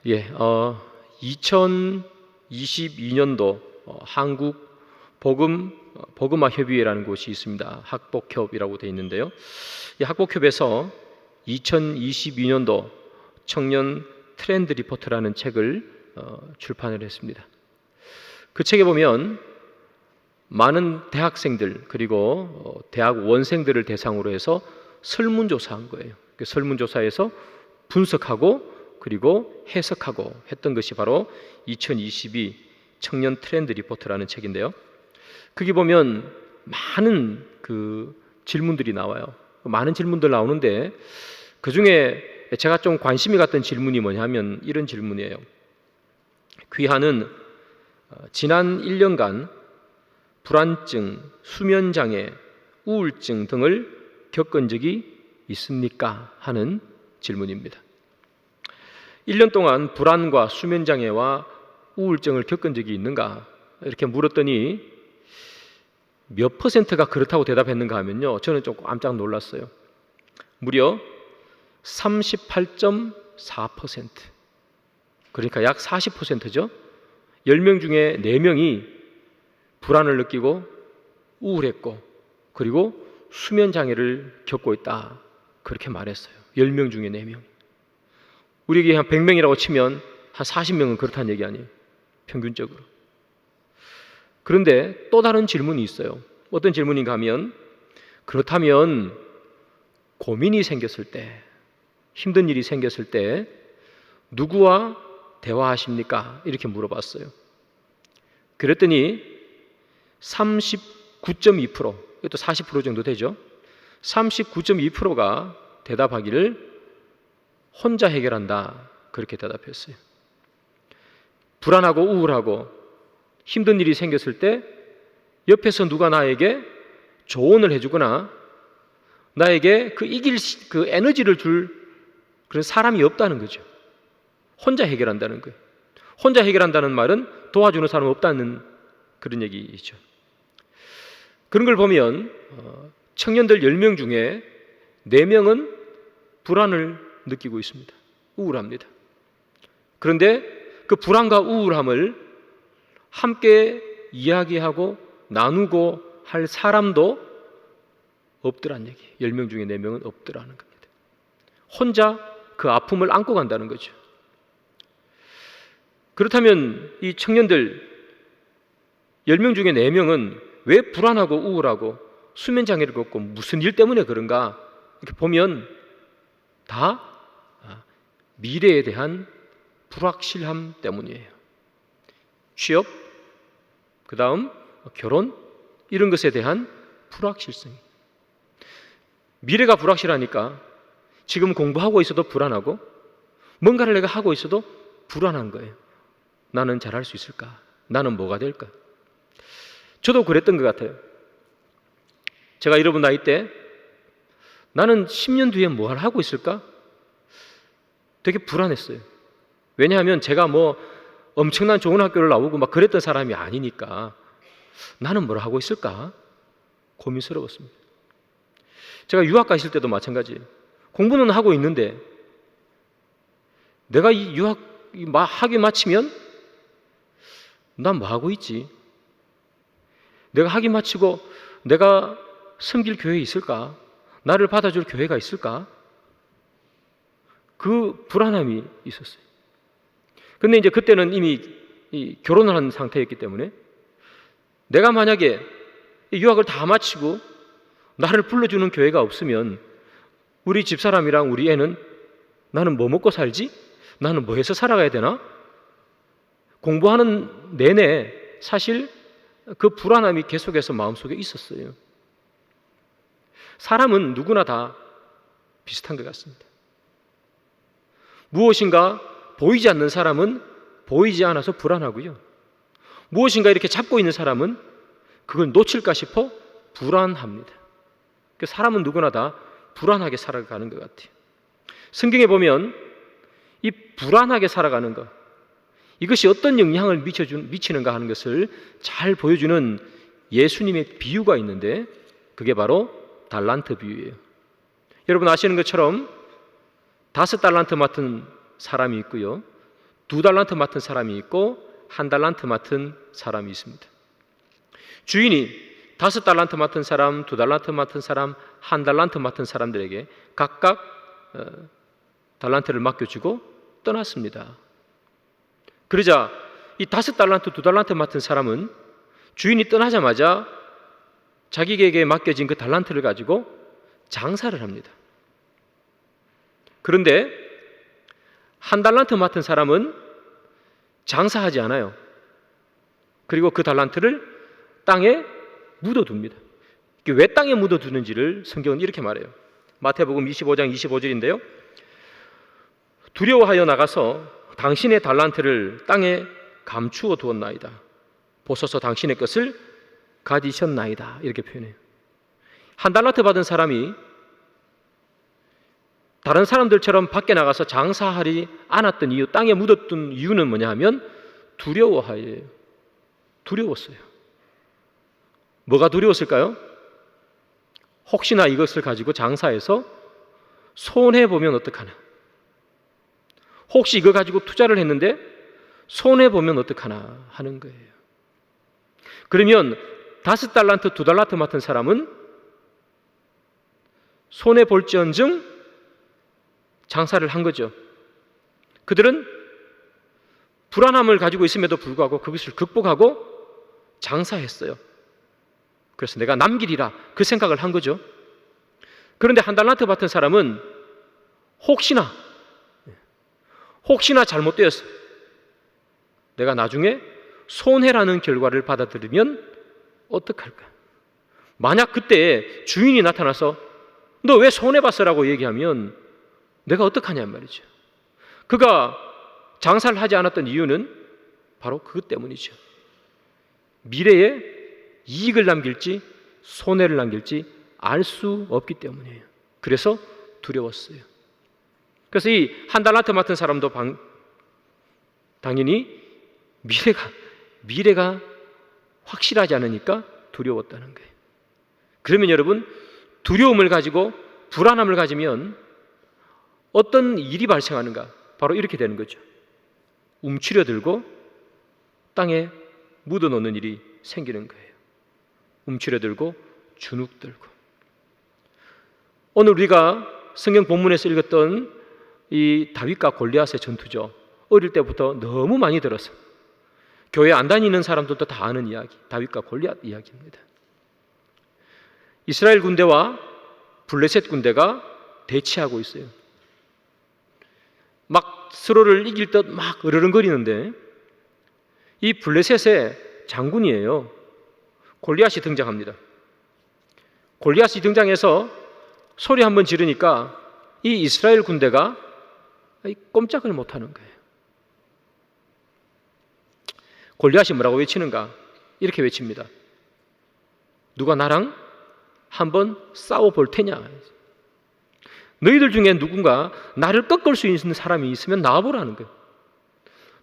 2022년도 한국 복음화 협의회라는 곳이 있습니다. 학복협이라고 되어 있는데요. 이 학복협에서 2022년도 청년 트렌드 리포트라는 책을 출판을 했습니다. 그 책에 보면 많은 대학생들 그리고 대학 원생들을 대상으로 해서 설문조사한 거예요. 그 설문조사에서 분석하고 그리고 해석하고 했던 것이 바로 2022 청년 트렌드 리포트라는 책인데요. 거기 보면 많은 질문들이 나와요. 많은 질문들 나오는데 그 중에 제가 좀 관심이 갔던 질문이 뭐냐면 이런 질문이에요. 귀하는 지난 1년간 불안증, 수면장애, 우울증 등을 겪은 적이 있습니까? 하는 질문입니다. 1년 동안 불안과 수면장애와 우울증을 겪은 적이 있는가? 이렇게 물었더니 몇 퍼센트가 그렇다고 대답했는가 하면요, 저는 조금 깜짝 놀랐어요. 무려 38.4%, 그러니까 약 40%죠. 10명 중에 4명이 불안을 느끼고 우울했고 그리고 수면장애를 겪고 있다, 그렇게 말했어요. 10명 중에 4명. 우리에게 한 100명이라고 치면 한 40명은 그렇다는 얘기 아니에요, 평균적으로. 그런데 또 다른 질문이 있어요. 어떤 질문인가 하면, 그렇다면 고민이 생겼을 때, 힘든 일이 생겼을 때 누구와 대화하십니까? 이렇게 물어봤어요. 그랬더니 39.2%, 이것도 40% 정도 되죠. 39.2%가 대답하기를 혼자 해결한다, 그렇게 대답했어요. 불안하고 우울하고 힘든 일이 생겼을 때 옆에서 누가 나에게 조언을 해주거나 나에게 이길 에너지를 줄 그런 사람이 없다는 거죠. 혼자 해결한다는 거예요. 혼자 해결한다는 말은 도와주는 사람이 없다는 그런 얘기이죠. 그런 걸 보면 청년들 10명 중에 4명은 불안을 느끼고 있습니다. 우울합니다. 그런데 그 불안과 우울함을 함께 이야기하고 나누고 할 사람도 없더란 얘기. 10명 중에 4명은 없더라는 겁니다. 혼자 그 아픔을 안고 간다는 거죠. 그렇다면 이 청년들 10명 중에 4명은 왜 불안하고 우울하고 수면장애를 겪고 무슨 일 때문에 그런가? 이렇게 보면 다 미래에 대한 불확실함 때문이에요. 취업, 그 다음 결혼, 이런 것에 대한 불확실성. 미래가 불확실하니까 지금 공부하고 있어도 불안하고 뭔가를 내가 하고 있어도 불안한 거예요. 나는 잘할 수 있을까? 나는 뭐가 될까? 저도 그랬던 것 같아요. 제가 여러분 나이 때 나는 10년 뒤에 뭘 하고 있을까? 되게 불안했어요. 왜냐하면 제가 엄청난 좋은 학교를 나오고 막 그랬던 사람이 아니니까 나는 뭘 하고 있을까? 고민스러웠습니다. 제가 유학 가 있을 때도 마찬가지예요. 공부는 하고 있는데 내가 이 유학 학위 마치면 난 뭐 하고 있지? 내가 학위 마치고 내가 섬길 교회에 있을까? 나를 받아줄 교회가 있을까? 그 불안함이 있었어요. 근데 이제 그때는 이미 결혼을 한 상태였기 때문에 내가 만약에 유학을 다 마치고 나를 불러주는 교회가 없으면 우리 집사람이랑 우리 애는 나는 뭐 먹고 살지? 나는 뭐 해서 살아가야 되나? 공부하는 내내 사실 그 불안함이 계속해서 마음속에 있었어요. 사람은 누구나 다 비슷한 것 같습니다. 무엇인가 보이지 않는 사람은 보이지 않아서 불안하고요. 무엇인가 이렇게 잡고 있는 사람은 그걸 놓칠까 싶어 불안합니다. 사람은 누구나 다 불안하게 살아가는 것 같아요. 성경에 보면 이 불안하게 살아가는 것, 이것이 어떤 영향을 미치는가 하는 것을 잘 보여주는 예수님의 비유가 있는데 그게 바로 달란트 비유예요. 여러분 아시는 것처럼 5달란트 맡은 사람이 있고요, 2달란트 맡은 사람이 있고 1달란트 맡은 사람이 있습니다. 주인이 5달란트 맡은 사람, 2달란트 맡은 사람, 1달란트 맡은 사람들에게 각각 달란트를 맡겨주고 떠났습니다. 그러자 이 5달란트, 2달란트 맡은 사람은 주인이 떠나자마자 자기에게 맡겨진 그 달란트를 가지고 장사를 합니다. 그런데 1달란트 맡은 사람은 장사하지 않아요. 그리고 그 달란트를 땅에 묻어둡니다. 왜 땅에 묻어두는지를 성경은 이렇게 말해요. 마태복음 25장 25절인데요. 두려워하여 나가서 당신의 달란트를 땅에 감추어 두었나이다. 보소서 당신의 것을 가지셨나이다. 이렇게 표현해요. 1달란트 받은 사람이 다른 사람들처럼 밖에 나가서 장사하지 않았던 이유, 땅에 묻었던 이유는 뭐냐 하면 두려워하여요. 두려웠어요. 뭐가 두려웠을까요? 혹시나 이것을 가지고 장사해서 손해보면 어떡하나. 혹시 이거 가지고 투자를 했는데 손해보면 어떡하나 하는 거예요. 그러면 5달란트, 2달란트 맡은 사람은 손해볼지언정 장사를 한 거죠. 그들은 불안함을 가지고 있음에도 불구하고 그것을 극복하고 장사했어요. 그래서 내가 남기리라 그 생각을 한 거죠. 그런데 1달란트 받은 사람은 혹시나 잘못되었어. 내가 나중에 손해라는 결과를 받아들이면 어떡할까? 만약 그때 주인이 나타나서 너 왜 손해봤어라고 얘기하면 내가 어떡하냔 말이죠. 그가 장사를 하지 않았던 이유는 바로 그것 때문이죠. 미래에 이익을 남길지 손해를 남길지 알 수 없기 때문이에요. 그래서 두려웠어요. 그래서 이 1달란트 맡은 사람도 당연히 미래가 확실하지 않으니까 두려웠다는 거예요. 그러면 여러분, 두려움을 가지고 불안함을 가지면 어떤 일이 발생하는가? 바로 이렇게 되는 거죠. 움츠려들고 땅에 묻어놓는 일이 생기는 거예요. 움츠려들고 주눅들고. 오늘 우리가 성경 본문에서 읽었던 이 다윗과 골리앗의 전투죠. 어릴 때부터 너무 많이 들어서 교회 안 다니는 사람들도 다 아는 이야기, 다윗과 골리앗 이야기입니다. 이스라엘 군대와 블레셋 군대가 대치하고 있어요. 막 서로를 이길 듯 막 으르렁거리는데 이 블레셋의 장군이에요. 골리앗이 등장합니다. 골리앗이 등장해서 소리 한번 지르니까 이 이스라엘 군대가 꼼짝을 못하는 거예요. 골리앗이 뭐라고 외치는가? 이렇게 외칩니다. 누가 나랑 한번 싸워볼 테냐? 너희들 중에 누군가 나를 꺾을 수 있는 사람이 있으면 나와보라는 거예요.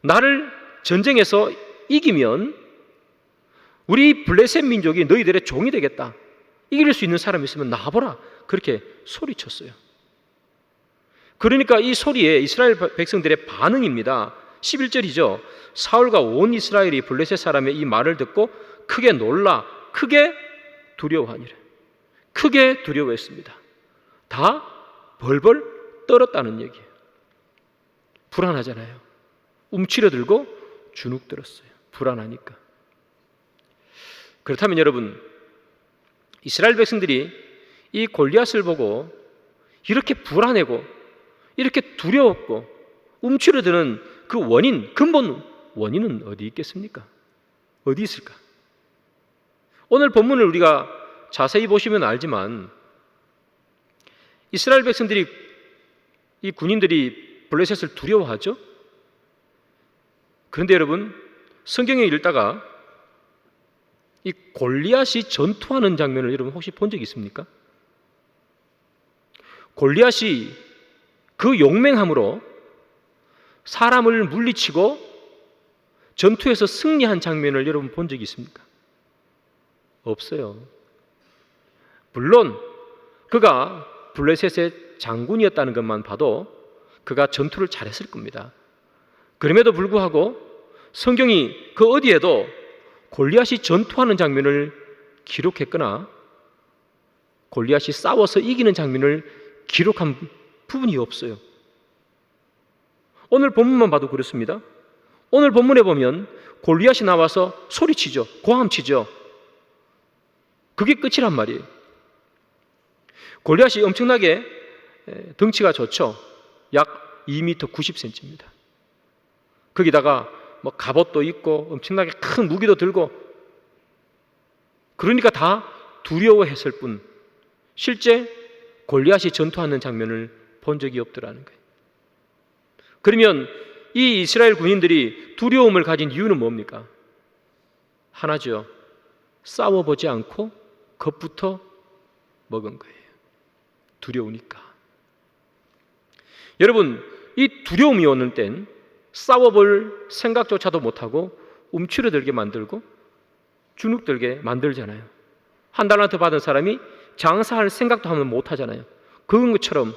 나를 전쟁에서 이기면 우리 블레셋 민족이 너희들의 종이 되겠다. 이길 수 있는 사람이 있으면 나와보라. 그렇게 소리쳤어요. 그러니까 이 소리에 이스라엘 백성들의 반응입니다. 11절이죠. 사울과 온 이스라엘이 블레셋 사람의 이 말을 듣고 크게 놀라 크게 두려워하니라. 크게 두려워했습니다. 다 벌벌 떨었다는 얘기예요. 불안하잖아요. 움츠려들고 주눅들었어요. 불안하니까. 그렇다면 여러분, 이스라엘 백성들이 이 골리앗을 보고 이렇게 불안해고 이렇게 두려웠고 움츠려드는 그 근본 원인은 어디 있겠습니까? 어디 있을까? 오늘 본문을 우리가 자세히 보시면 알지만 이스라엘 백성들이, 이 군인들이 블레셋을 두려워하죠? 그런데 여러분, 성경에 읽다가 이 골리앗이 전투하는 장면을 여러분 혹시 본 적 있습니까? 골리앗이 그 용맹함으로 사람을 물리치고 전투에서 승리한 장면을 여러분 본 적이 있습니까? 없어요. 물론 그가 블레셋의 장군이었다는 것만 봐도 그가 전투를 잘했을 겁니다. 그럼에도 불구하고 성경이 그 어디에도 골리앗이 전투하는 장면을 기록했거나 골리앗이 싸워서 이기는 장면을 기록한 부분이 없어요. 오늘 본문만 봐도 그렇습니다. 오늘 본문에 보면 골리앗이 나와서 소리치죠. 고함치죠. 그게 끝이란 말이에요. 골리앗이 엄청나게 덩치가 좋죠. 약 2m 90cm입니다. 거기다가 뭐 갑옷도 입고 엄청나게 큰 무기도 들고, 그러니까 다 두려워했을 뿐 실제 골리앗이 전투하는 장면을 본 적이 없더라는 거예요. 그러면 이 이스라엘 군인들이 두려움을 가진 이유는 뭡니까? 하나죠. 싸워보지 않고 겁부터 먹은 거예요. 두려우니까. 여러분, 이 두려움이 오는 땐 싸워볼 생각조차도 못하고 움츠러들게 만들고 주눅들게 만들잖아요. 한 달란트 받은 사람이 장사할 생각도 하면 못하잖아요. 그런 것처럼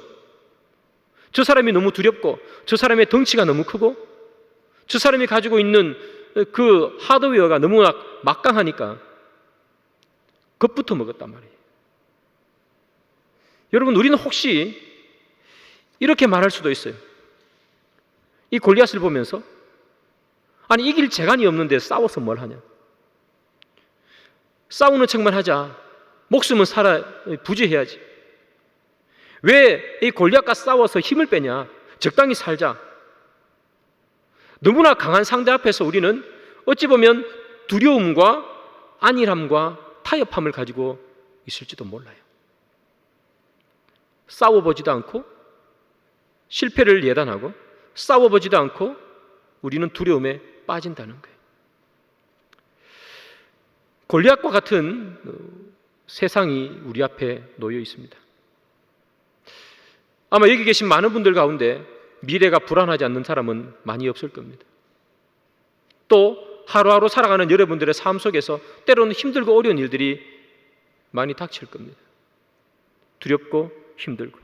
저 사람이 너무 두렵고 저 사람의 덩치가 너무 크고 저 사람이 가지고 있는 그 하드웨어가 너무나 막강하니까 겁부터 먹었단 말이에요. 여러분, 우리는 혹시 이렇게 말할 수도 있어요. 이 골리앗을 보면서 아니, 이길 재간이 없는데 싸워서 뭘 하냐? 싸우는 척만 하자. 목숨은 살아 부지해야지. 왜 이 골리앗과 싸워서 힘을 빼냐? 적당히 살자. 너무나 강한 상대 앞에서 우리는 어찌 보면 두려움과 안일함과 타협함을 가지고 있을지도 몰라요. 싸워보지도 않고 실패를 예단하고 싸워보지도 않고 우리는 두려움에 빠진다는 거예요. 골리앗과 같은 세상이 우리 앞에 놓여 있습니다. 아마 여기 계신 많은 분들 가운데 미래가 불안하지 않는 사람은 많이 없을 겁니다. 또 하루하루 살아가는 여러분들의 삶 속에서 때로는 힘들고 어려운 일들이 많이 닥칠 겁니다. 두렵고 힘들고.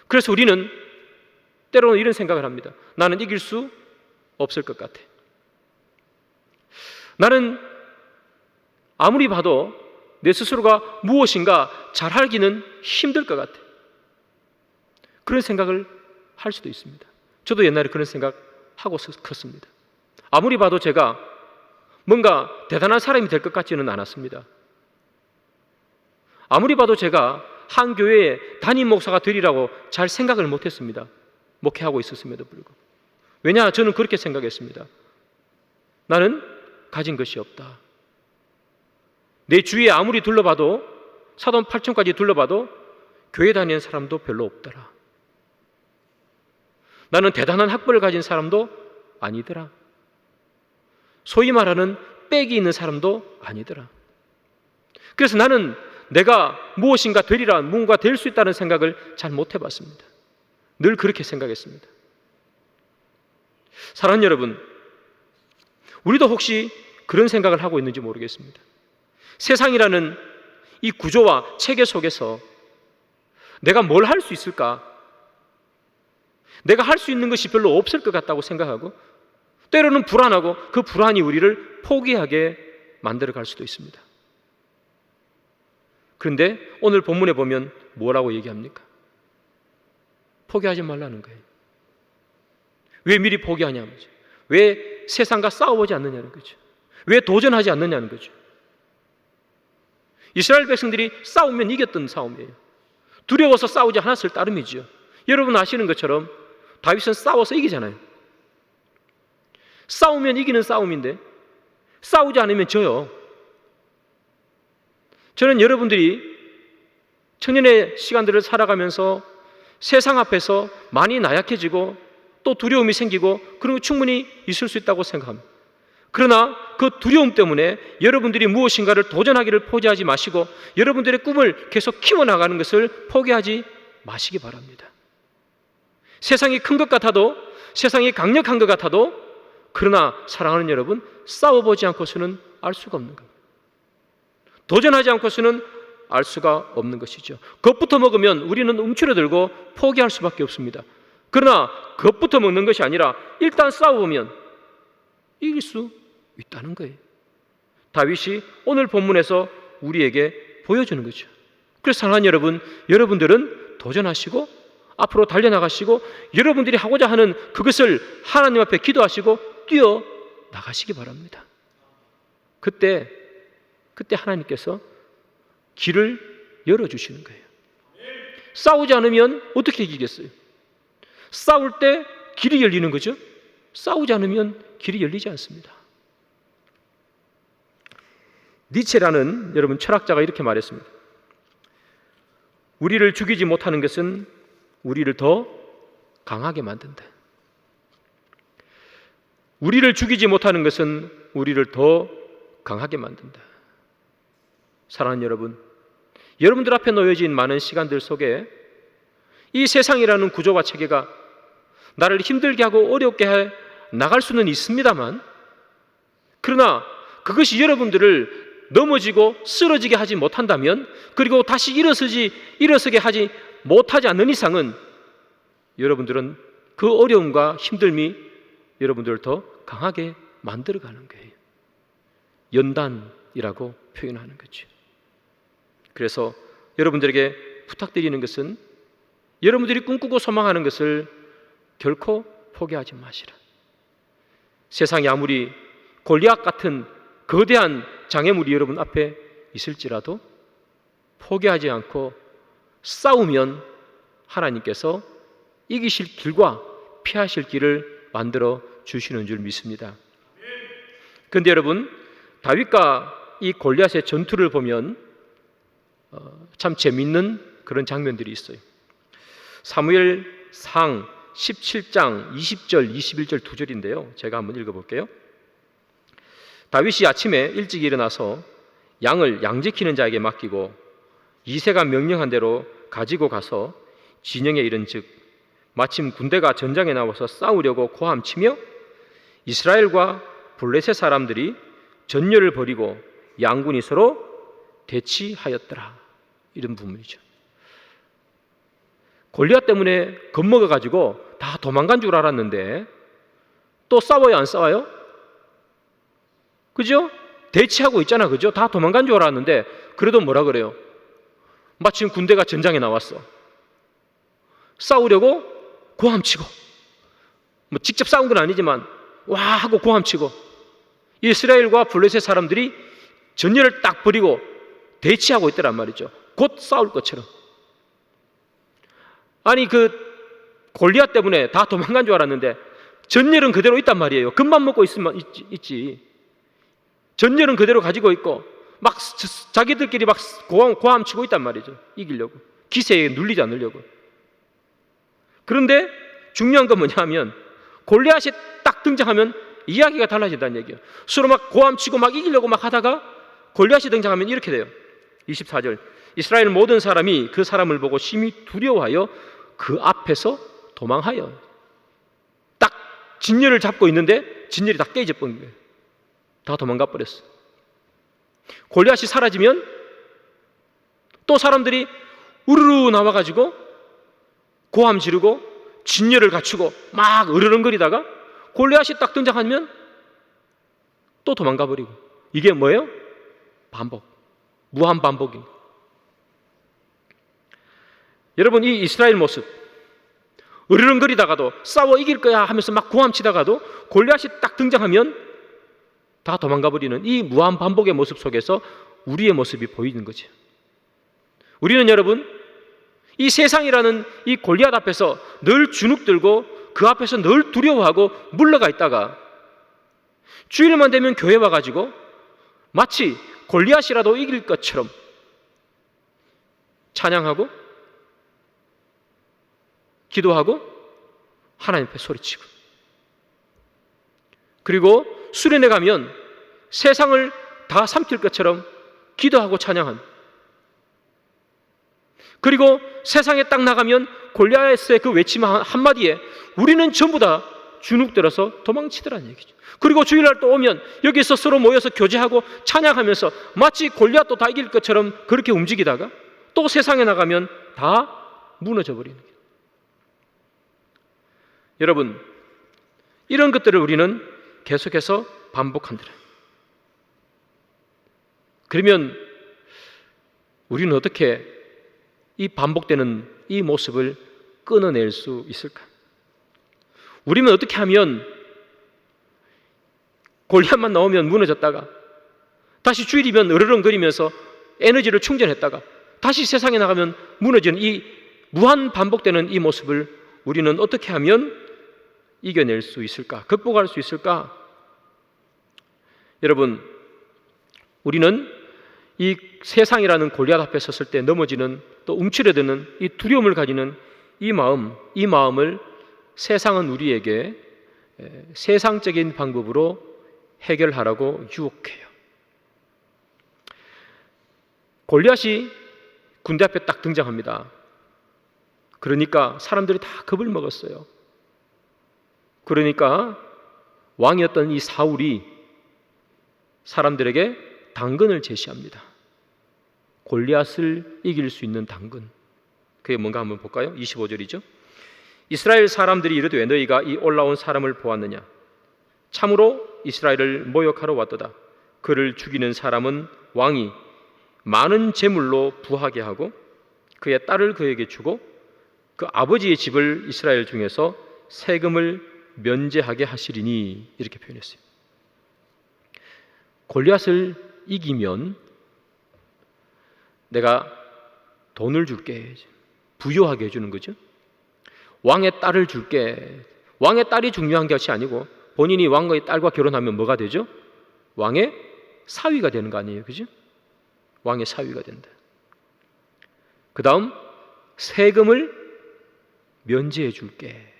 그래서 우리는 때로는 이런 생각을 합니다. 나는 이길 수 없을 것 같아. 나는 아무리 봐도 내 스스로가 무엇인가 잘 알기는 힘들 것 같아. 그런 생각을 할 수도 있습니다. 저도 옛날에 그런 생각하고 컸습니다. 아무리 봐도 제가 뭔가 대단한 사람이 될 것 같지는 않았습니다. 아무리 봐도 제가 한 교회의 담임 목사가 되리라고 잘 생각을 못했습니다. 목회하고 있었음에도 불구하고. 왜냐? 저는 그렇게 생각했습니다. 나는 가진 것이 없다. 내 주위에 아무리 둘러봐도, 사돈 8촌까지 둘러봐도 교회 다니는 사람도 별로 없더라. 나는 대단한 학벌을 가진 사람도 아니더라. 소위 말하는 빽이 있는 사람도 아니더라. 그래서 나는 내가 무엇인가 되리라, 뭔가 될 수 있다는 생각을 잘 못 해봤습니다. 늘 그렇게 생각했습니다. 사랑하는 여러분, 우리도 혹시 그런 생각을 하고 있는지 모르겠습니다. 세상이라는 이 구조와 체계 속에서 내가 뭘 할 수 있을까? 내가 할 수 있는 것이 별로 없을 것 같다고 생각하고 때로는 불안하고 그 불안이 우리를 포기하게 만들어 갈 수도 있습니다. 그런데 오늘 본문에 보면 뭐라고 얘기합니까? 포기하지 말라는 거예요. 왜 미리 포기하냐는 거죠. 왜 세상과 싸워보지 않느냐는 거죠. 왜 도전하지 않느냐는 거죠. 이스라엘 백성들이 싸우면 이겼던 싸움이에요. 두려워서 싸우지 않았을 따름이죠. 여러분 아시는 것처럼 다윗은 싸워서 이기잖아요. 싸우면 이기는 싸움인데 싸우지 않으면 져요. 저는 여러분들이 청년의 시간들을 살아가면서 세상 앞에서 많이 나약해지고 또 두려움이 생기고 그런 거 충분히 있을 수 있다고 생각합니다. 그러나 그 두려움 때문에 여러분들이 무엇인가를 도전하기를 포기하지 마시고 여러분들의 꿈을 계속 키워나가는 것을 포기하지 마시기 바랍니다. 세상이 큰 것 같아도, 세상이 강력한 것 같아도, 그러나 사랑하는 여러분, 싸워보지 않고서는 알 수가 없는 겁니다. 도전하지 않고서는 알 수가 없는 것이죠. 겁부터 먹으면 우리는 움츠러들고 포기할 수밖에 없습니다. 그러나 겁부터 먹는 것이 아니라 일단 싸워보면 이길 수 있다는 거예요. 다윗이 오늘 본문에서 우리에게 보여주는 거죠. 그래서 사랑하는 여러분, 여러분들은 도전하시고 앞으로 달려나가시고 여러분들이 하고자 하는 그것을 하나님 앞에 기도하시고 뛰어 나가시기 바랍니다. 그때 하나님께서 길을 열어주시는 거예요. 싸우지 않으면 어떻게 이기겠어요? 싸울 때 길이 열리는 거죠. 싸우지 않으면 길이 열리지 않습니다. 니체라는 여러분 철학자가 이렇게 말했습니다. 우리를 죽이지 못하는 것은 우리를 더 강하게 만든다. 우리를 죽이지 못하는 것은 우리를 더 강하게 만든다. 사랑하는 여러분, 여러분들 앞에 놓여진 많은 시간들 속에 이 세상이라는 구조와 체계가 나를 힘들게 하고 어렵게 해 나갈 수는 있습니다만, 그러나 그것이 여러분들을 넘어지고 쓰러지게 하지 못한다면, 그리고 다시 일어서게 하지 못하지 않는 이상은 여러분들은 그 어려움과 힘듦이 여러분들을 더 강하게 만들어가는 거예요. 연단이라고 표현하는 거죠. 그래서 여러분들에게 부탁드리는 것은 여러분들이 꿈꾸고 소망하는 것을 결코 포기하지 마시라. 세상에 아무리 골리앗 같은 거대한 장애물이 여러분 앞에 있을지라도 포기하지 않고 싸우면 하나님께서 이기실 길과 피하실 길을 만들어 주시는 줄 믿습니다. 그런데 여러분, 다윗과 이 골리앗의 전투를 보면 참 재미있는 그런 장면들이 있어요. 사무엘상 17장 20절 21절 두 절인데요, 제가 한번 읽어볼게요. 다윗이 아침에 일찍 일어나서 양을 양지키는 자에게 맡기고 이새가 명령한 대로 가지고 가서 진영에 이른즉 마침 군대가 전장에 나와서 싸우려고 고함치며 이스라엘과 블레셋 사람들이 전열을 벌이고 양군이 서로 대치하였더라. 이런 부분이죠. 골리앗 때문에 겁먹어가지고 다 도망간 줄 알았는데 또 싸워요, 안 싸워요? 그죠? 대치하고 있잖아, 그죠? 다 도망간 줄 알았는데 그래도 뭐라 그래요? 마침 군대가 전장에 나왔어. 싸우려고 고함치고, 뭐 직접 싸운 건 아니지만 와 하고 고함치고, 이스라엘과 블레셋 사람들이 전열을 딱 벌이고 대치하고 있더란 말이죠. 곧 싸울 것처럼. 아니 그 골리앗 때문에 다 도망간 줄 알았는데 전열은 그대로 있단 말이에요. 금만 먹고 있으면 있지. 전열은 그대로 가지고 있고 막 자기들끼리 막 고함치고 있단 말이죠. 이기려고, 기세에 눌리지 않으려고. 그런데 중요한 건 뭐냐 하면 골리앗이 딱 등장하면 이야기가 달라진다는 얘기예요. 서로 막 고함치고 막 이기려고 막 하다가 골리앗이 등장하면 이렇게 돼요. 24절, 이스라엘 모든 사람이 그 사람을 보고 심히 두려워하여 그 앞에서 도망하여. 딱 진열을 잡고 있는데 진열이 다 깨져 버린 거예요. 다 도망가 버렸어. 골리앗이 사라지면 또 사람들이 우르르 나와가지고 고함 지르고 진열을 갖추고 막 으르렁거리다가 골리앗이 딱 등장하면 또 도망가 버리고. 이게 뭐예요? 반복, 무한 반복인. 여러분, 이 이스라엘 모습, 으르렁거리다가도 싸워 이길 거야 하면서 막 고함치다가도 골리앗이 딱 등장하면 다 도망가 버리는 이 무한 반복의 모습 속에서 우리의 모습이 보이는 거죠. 우리는 여러분, 이 세상이라는 이 골리앗 앞에서 늘 주눅들고 그 앞에서 늘 두려워하고 물러가 있다가 주일만 되면 교회 와가지고 마치 골리앗이라도 이길 것처럼 찬양하고 기도하고 하나님 앞에 소리치고, 그리고 수련회 가면 세상을 다 삼킬 것처럼 기도하고 찬양한, 그리고 세상에 딱 나가면 골리앗의 그 외침 한마디에 우리는 전부 다 주눅들어서 도망치더라는 얘기죠. 그리고 주일날 또 오면 여기서 서로 모여서 교제하고 찬양하면서 마치 골리앗도 다 이길 것처럼 그렇게 움직이다가 또 세상에 나가면 다 무너져 버리는 거예요. 여러분, 이런 것들을 우리는 계속해서 반복한다. 그러면 우리는 어떻게 이 반복되는 이 모습을 끊어낼 수 있을까? 우리는 어떻게 하면 골리앗만 나오면 무너졌다가 다시 주일이면 으르렁거리면서 에너지를 충전했다가 다시 세상에 나가면 무너지는 이 무한 반복되는 이 모습을 우리는 어떻게 하면 이겨낼 수 있을까? 극복할 수 있을까? 여러분, 우리는 이 세상이라는 골리앗 앞에 섰을 때 넘어지는 또 움츠려드는 이 두려움을 가지는 이 마음을 세상은 우리에게 세상적인 방법으로 해결하라고 유혹해요. 골리앗이 군대 앞에 딱 등장합니다. 그러니까 사람들이 다 겁을 먹었어요. 그러니까 왕이었던 이 사울이 사람들에게 당근을 제시합니다. 골리앗을 이길 수 있는 당근. 그게 뭔가 한번 볼까요? 25절이죠. 이스라엘 사람들이 이르되 너희가 이 올라온 사람을 보았느냐? 참으로 이스라엘을 모욕하러 왔도다. 그를 죽이는 사람은 왕이 많은 재물로 부하게 하고 그의 딸을 그에게 주고 그 아버지의 집을 이스라엘 중에서 세금을 면제하게 하시리니, 이렇게 표현했어요. 골리앗을 이기면 내가 돈을 줄게, 부유하게 해주는 거죠. 왕의 딸을 줄게. 왕의 딸이 중요한 것이 아니고 본인이 왕의 딸과 결혼하면 뭐가 되죠? 왕의 사위가 되는 거 아니에요, 그죠? 왕의 사위가 된다. 그 다음 세금을 면제해 줄게.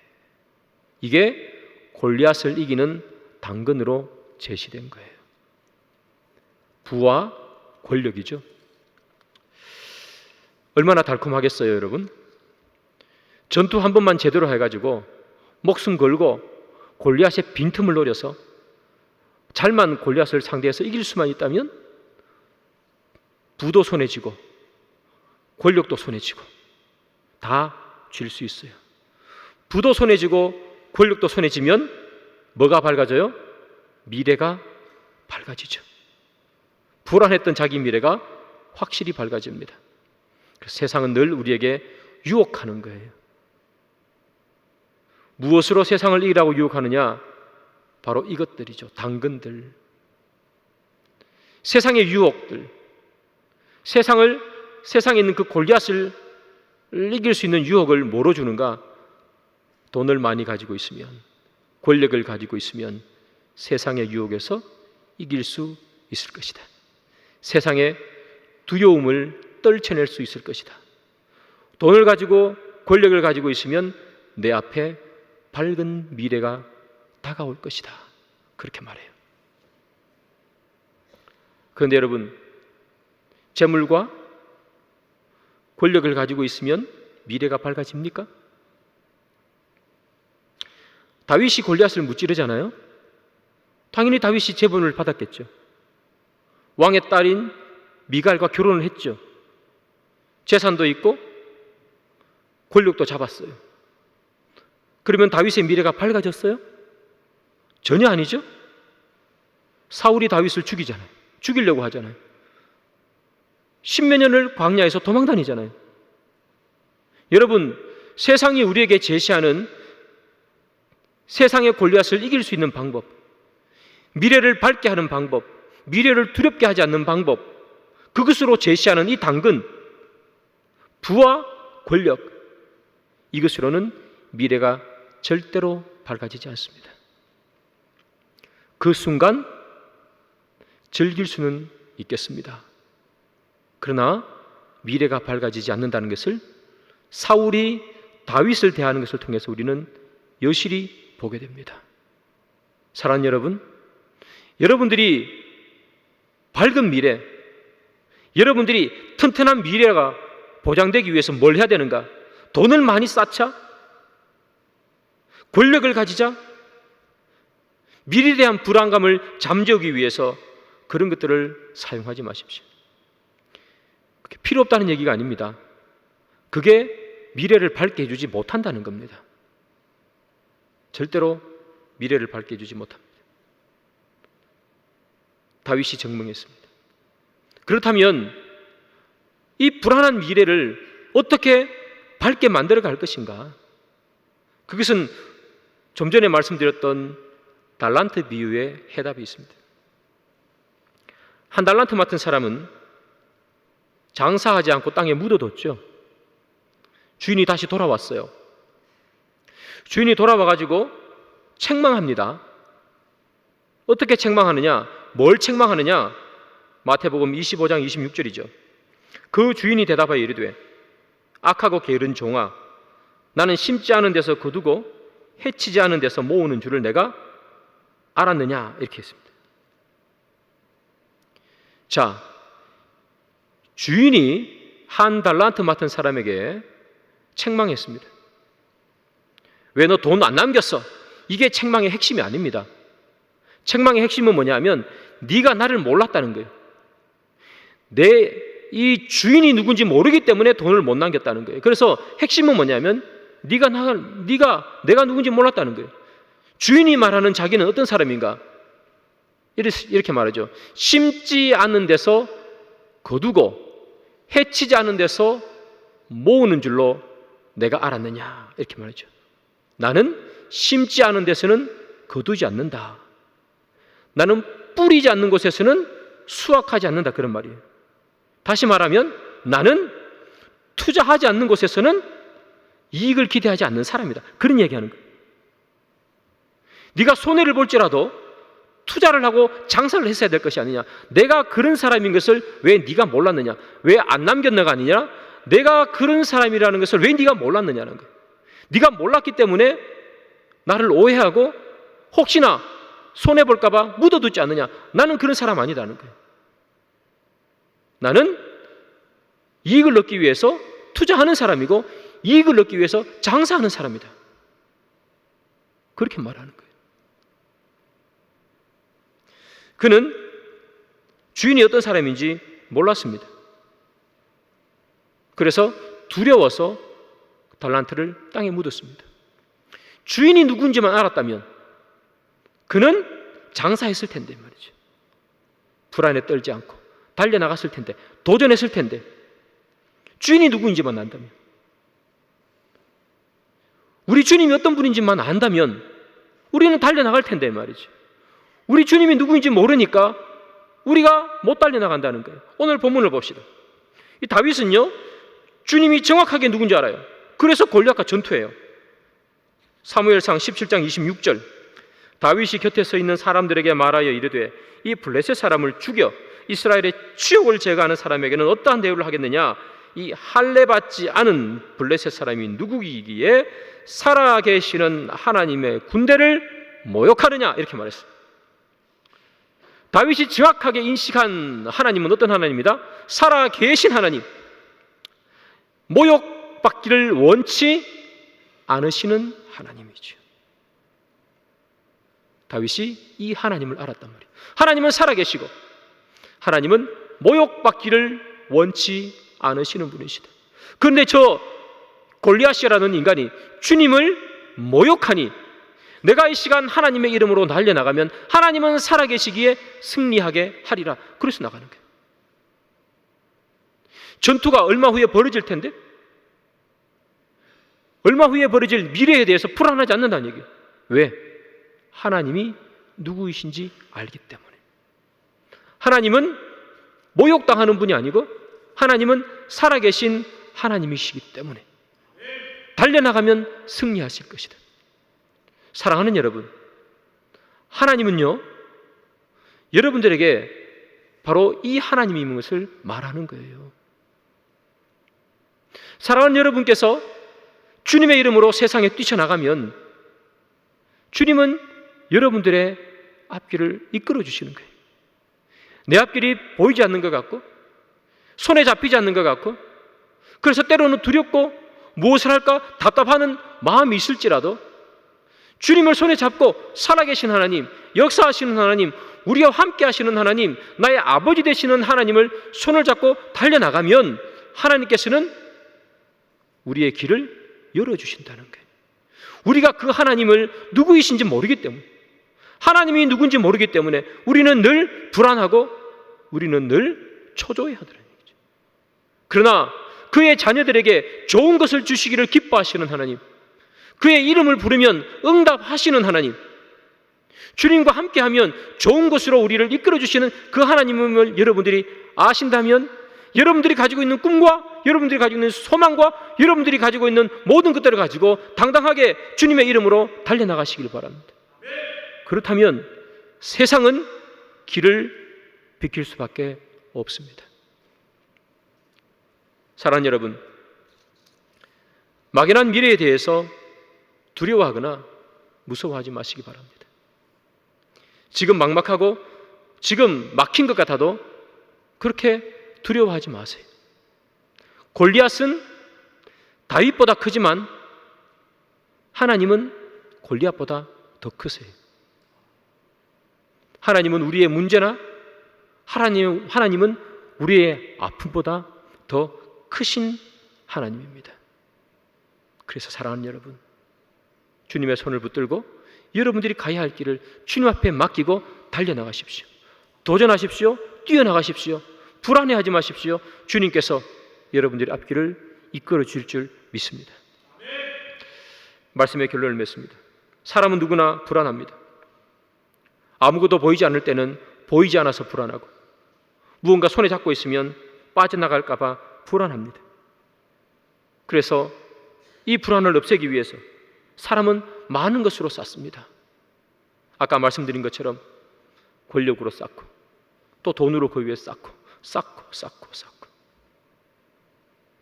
이게 골리앗을 이기는 당근으로 제시된 거예요. 부와 권력이죠. 얼마나 달콤하겠어요, 여러분? 전투 한 번만 제대로 해가지고 목숨 걸고 골리앗의 빈틈을 노려서 잘만 골리앗을 상대해서 이길 수만 있다면 부도 손에 쥐고 권력도 손에 쥐고 다 쥘 수 있어요. 부도 손에 쥐고 권력도 손에 쥐면 뭐가 밝아져요? 미래가 밝아지죠. 불안했던 자기 미래가 확실히 밝아집니다. 세상은 늘 우리에게 유혹하는 거예요. 무엇으로 세상을 이기라고 유혹하느냐? 바로 이것들이죠. 당근들. 세상의 유혹들. 세상에 있는 그 골리앗을 이길 수 있는 유혹을 뭐로 주는가? 돈을 많이 가지고 있으면, 권력을 가지고 있으면 세상의 유혹에서 이길 수 있을 것이다. 세상의 두려움을 떨쳐낼 수 있을 것이다. 돈을 가지고 권력을 가지고 있으면 내 앞에 밝은 미래가 다가올 것이다. 그렇게 말해요. 그런데 여러분, 재물과 권력을 가지고 있으면 미래가 밝아집니까? 다윗이 골리앗을 무찌르잖아요. 당연히 다윗이 제본을 받았겠죠. 왕의 딸인 미갈과 결혼을 했죠. 재산도 있고 권력도 잡았어요. 그러면 다윗의 미래가 밝아졌어요? 전혀 아니죠. 사울이 다윗을 죽이잖아요. 죽이려고 하잖아요. 10몇 년을 광야에서 도망다니잖아요. 여러분, 세상이 우리에게 제시하는 세상의 골리앗을 이길 수 있는 방법, 미래를 밝게 하는 방법, 미래를 두렵게 하지 않는 방법, 그것으로 제시하는 이 당근, 부와 권력, 이것으로는 미래가 절대로 밝아지지 않습니다. 그 순간 즐길 수는 있겠습니다. 그러나 미래가 밝아지지 않는다는 것을 사울이 다윗을 대하는 것을 통해서 우리는 여실히 보게 됩니다. 사랑하는 여러분, 여러분들이 밝은 미래, 여러분들이 튼튼한 미래가 보장되기 위해서 뭘 해야 되는가? 돈을 많이 쌓자? 권력을 가지자? 미래에 대한 불안감을 잠재우기 위해서 그런 것들을 사용하지 마십시오. 그게 필요 없다는 얘기가 아닙니다. 그게 미래를 밝게 해주지 못한다는 겁니다. 절대로 미래를 밝게 해주지 못합니다. 다윗이 증명했습니다. 그렇다면 이 불안한 미래를 어떻게 밝게 만들어 갈 것인가? 그것은 좀 전에 말씀드렸던 달란트 비유의 해답이 있습니다. 한 달란트 맡은 사람은 장사하지 않고 땅에 묻어뒀죠. 주인이 다시 돌아왔어요. 주인이 돌아와가지고 책망합니다. 어떻게 책망하느냐? 뭘 책망하느냐? 마태복음 25장 26절이죠. 그 주인이 대답하여 이르되 악하고 게으른 종아, 나는 심지 않은 데서 거두고 해치지 않은 데서 모으는 줄을 내가 알았느냐? 이렇게 했습니다. 자, 주인이 한 달란트 맡은 사람에게 책망했습니다. 왜 너 돈 안 남겼어? 이게 책망의 핵심이 아닙니다. 책망의 핵심은 뭐냐면 네가 나를 몰랐다는 거예요. 이 주인이 누군지 모르기 때문에 돈을 못 남겼다는 거예요. 그래서 핵심은 뭐냐면 네가 내가 누군지 몰랐다는 거예요. 주인이 말하는 자기는 어떤 사람인가? 이렇게 말하죠. 심지 않는 데서 거두고 해치지 않은 데서 모으는 줄로 내가 알았느냐? 이렇게 말하죠. 나는 심지 않은 데서는 거두지 않는다. 나는 뿌리지 않는 곳에서는 수확하지 않는다. 그런 말이에요. 다시 말하면 나는 투자하지 않는 곳에서는 이익을 기대하지 않는 사람이다. 그런 얘기하는 거예요. 네가 손해를 볼지라도 투자를 하고 장사를 했어야 될 것이 아니냐. 내가 그런 사람인 것을 왜 네가 몰랐느냐. 왜 안 남겼느냐가 아니냐. 내가 그런 사람이라는 것을 왜 네가 몰랐느냐는 거예요. 네가 몰랐기 때문에 나를 오해하고 혹시나 손해볼까 봐 묻어두지 않느냐. 나는 그런 사람 아니다는 거예요. 나는 이익을 얻기 위해서 투자하는 사람이고 이익을 얻기 위해서 장사하는 사람이다. 그렇게 말하는 거예요. 그는 주인이 어떤 사람인지 몰랐습니다. 그래서 두려워서 달란트를 땅에 묻었습니다. 주인이 누군지만 알았다면 그는 장사했을 텐데 말이죠. 불안에 떨지 않고 달려나갔을 텐데, 도전했을 텐데, 주인이 누구인지만 안다면, 우리 주님이 어떤 분인지만 안다면 우리는 달려나갈 텐데 말이죠. 우리 주님이 누구인지 모르니까 우리가 못 달려나간다는 거예요. 오늘 본문을 봅시다. 이 다윗은요, 주님이 정확하게 누군지 알아요. 그래서 골리앗과 전투해요. 사무엘상 17장 26절, 다윗이 곁에 서 있는 사람들에게 말하여 이르되 이 블레셋 사람을 죽여 이스라엘의 치욕을 제거하는 사람에게는 어떠한 대우를 하겠느냐. 이 할례받지 않은 블레셋 사람이 누구이기에 살아계시는 하나님의 군대를 모욕하느냐. 이렇게 말했어요. 다윗이 정확하게 인식한 하나님은 어떤 하나님이다? 살아계신 하나님, 모욕받기를 원치 않으시는 하나님이죠. 다윗이 이 하나님을 알았단 말이에요. 하나님은 살아계시고 하나님은 모욕받기를 원치 않으시는 분이시다. 그런데 저 골리앗이라는 인간이 주님을 모욕하니 내가 이 시간 하나님의 이름으로 달려나가면 하나님은 살아계시기에 승리하게 하리라. 그래서 나가는 거예요. 전투가 얼마 후에 벌어질 텐데, 얼마 후에 벌어질 미래에 대해서 불안하지 않는다는 얘기예요. 왜? 하나님이 누구이신지 알기 때문에. 하나님은 모욕당하는 분이 아니고 하나님은 살아계신 하나님이시기 때문에 달려나가면 승리하실 것이다. 사랑하는 여러분, 하나님은요, 여러분들에게 바로 이 하나님인 것을 말하는 거예요. 사랑하는 여러분께서 주님의 이름으로 세상에 뛰쳐나가면 주님은 여러분들의 앞길을 이끌어 주시는 거예요. 내 앞길이 보이지 않는 것 같고 손에 잡히지 않는 것 같고, 그래서 때로는 두렵고 무엇을 할까 답답하는 마음이 있을지라도 주님을 손에 잡고 살아계신 하나님, 역사하시는 하나님, 우리와 함께 하시는 하나님, 나의 아버지 되시는 하나님을 손을 잡고 달려나가면 하나님께서는 우리의 길을 열어주신다는 거예요. 우리가 그 하나님을 누구이신지 모르기 때문에, 하나님이 누군지 모르기 때문에 우리는 늘 불안하고 우리는 늘 초조해하더라는 얘기죠. 그러나 그의 자녀들에게 좋은 것을 주시기를 기뻐하시는 하나님, 그의 이름을 부르면 응답하시는 하나님, 주님과 함께하면 좋은 것으로 우리를 이끌어주시는 그 하나님을 여러분들이 아신다면, 여러분들이 가지고 있는 꿈과 여러분들이 가지고 있는 소망과 여러분들이 가지고 있는 모든 것들을 가지고 당당하게 주님의 이름으로 달려나가시길 바랍니다. 그렇다면 세상은 길을 비킬 수밖에 없습니다. 사랑하는 여러분, 막연한 미래에 대해서 두려워하거나 무서워하지 마시기 바랍니다. 지금 막막하고 지금 막힌 것 같아도 그렇게 두려워하지 마세요. 골리앗은 다윗보다 크지만 하나님은 골리앗보다 더 크세요. 하나님은 우리의 문제나 하나님은 우리의 아픔보다 더 크신 하나님입니다. 그래서 사랑하는 여러분, 주님의 손을 붙들고 여러분들이 가야 할 길을 주님 앞에 맡기고 달려나가십시오. 도전하십시오. 뛰어나가십시오. 불안해하지 마십시오. 주님께서 여러분들의 앞길을 이끌어 주실 줄 믿습니다. 말씀의 결론을 맺습니다. 사람은 누구나 불안합니다. 아무것도 보이지 않을 때는 보이지 않아서 불안하고, 무언가 손에 잡고 있으면 빠져나갈까 봐 불안합니다. 그래서 이 불안을 없애기 위해서 사람은 많은 것으로 쌓습니다. 아까 말씀드린 것처럼 권력으로 쌓고, 또 돈으로 그 위에 쌓고.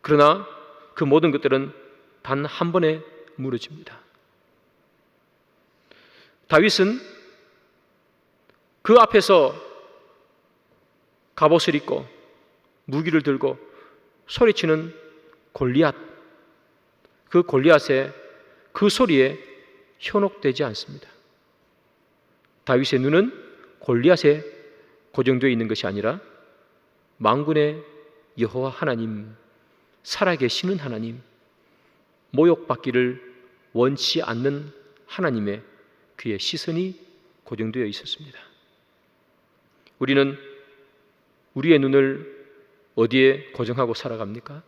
그러나 그 모든 것들은 단 한 번에 무너집니다. 다윗은 그 앞에서 갑옷을 입고 무기를 들고 소리치는 골리앗, 그 골리앗의 그 소리에 현혹되지 않습니다. 다윗의 눈은 골리앗에 고정되어 있는 것이 아니라 만군의 여호와 하나님, 살아계시는 하나님, 모욕받기를 원치 않는 하나님의 그의 시선이 고정되어 있었습니다. 우리는 우리의 눈을 어디에 고정하고 살아갑니까?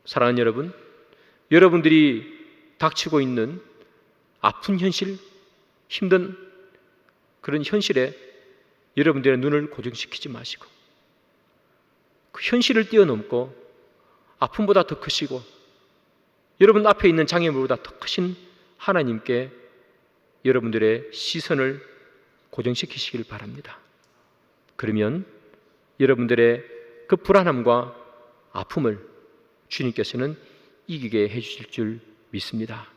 사랑하는 여러분, 여러분들이 닥치고 있는 아픈 현실, 힘든 그런 현실에 여러분들의 눈을 고정시키지 마시고, 그 현실을 뛰어넘고 아픔보다 더 크시고 여러분 앞에 있는 장애물보다 더 크신 하나님께 여러분들의 시선을 고정시키시길 바랍니다. 그러면 여러분들의 그 불안함과 아픔을 주님께서는 이기게 해주실 줄 믿습니다.